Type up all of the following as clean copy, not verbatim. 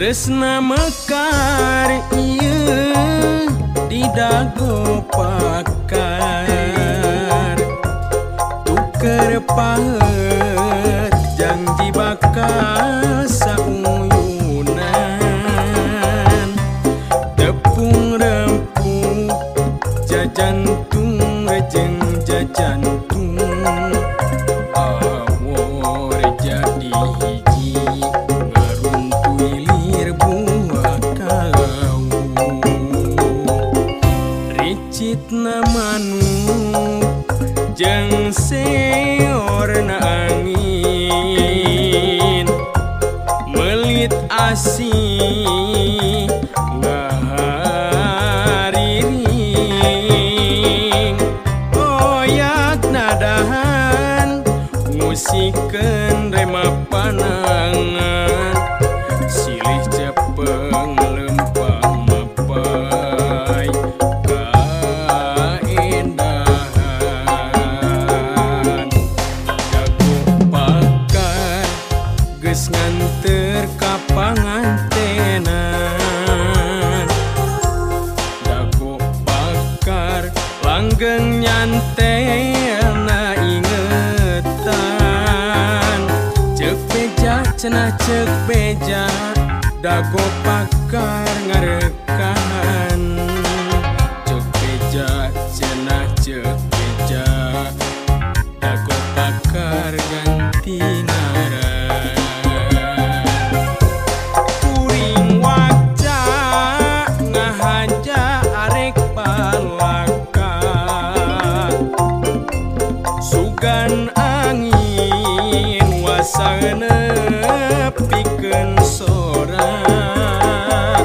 Tresna mekar ieu di dago pakar tuker pahet janji bakal sauyunan tepung rempuk jajantung rejeng jajantung awor jadi hiji ngaruntuy lir buah kau ricitna manuk jeung seorna angin melit asih ngahariring oyak nadahan musikeun rema panangan silih cepeng lempang mapai kaendahan jago pakar geus nganter ka pangantenan jago pakar langgeng nyantelna ingetan ceuk beja cenah ceuk beja dago pakar ngarekahan ceuk beja cenah ceuk beja dago pakar ganti ngaran kuring waca ngahaja arek palaka sugan angin wasana pikeun sorak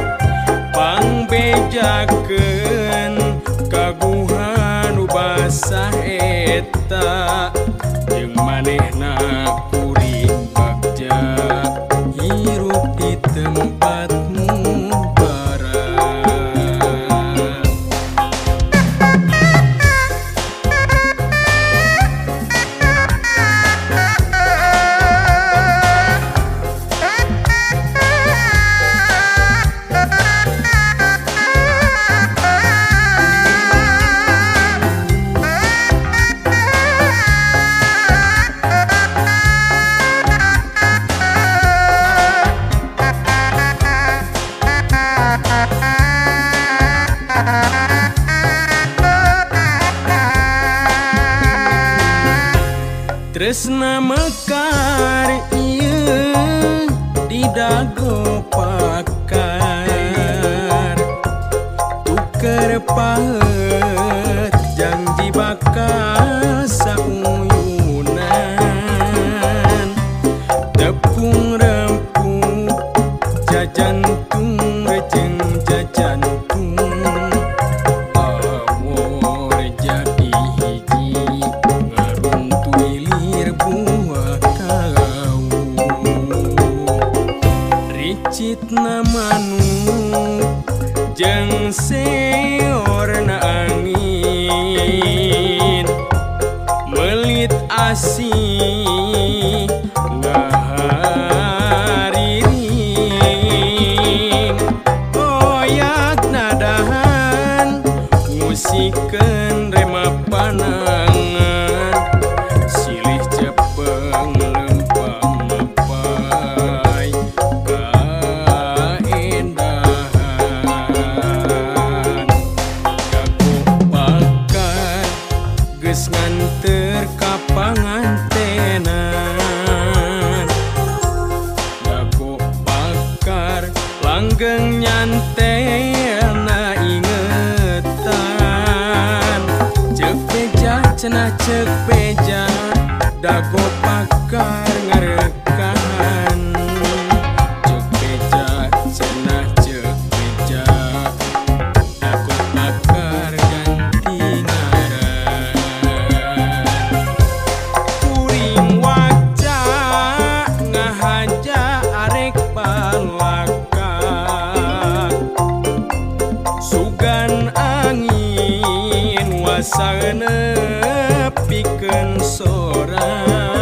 pangbejakeun kaguhan nu basah eta jeung manehna kuring bagja hirup di tempatmu barat. Tresna mekar ieu di dago pakar tuker pahet janji bakal sauyunan tepung rempuk jajantung rejeng jajantung awor jadi hiji ngaruntuy lir buah kau ricitna manuk jeung seorna angin melit asih ngahariring oyak nadahan musikeun rema panangan silih cepeng lempang mapai kaendahan jago pakar geus nganter ka pangantenan jago pakar langgeng nyantelna ingetan ceuk beja cenah ceuk beja dago pakar ngarekahan ceuk beja cenah ceuk beja dago pakar ganti ngaran kuring waca ngahaja arek palaka sugan angin wasana pikeun sorak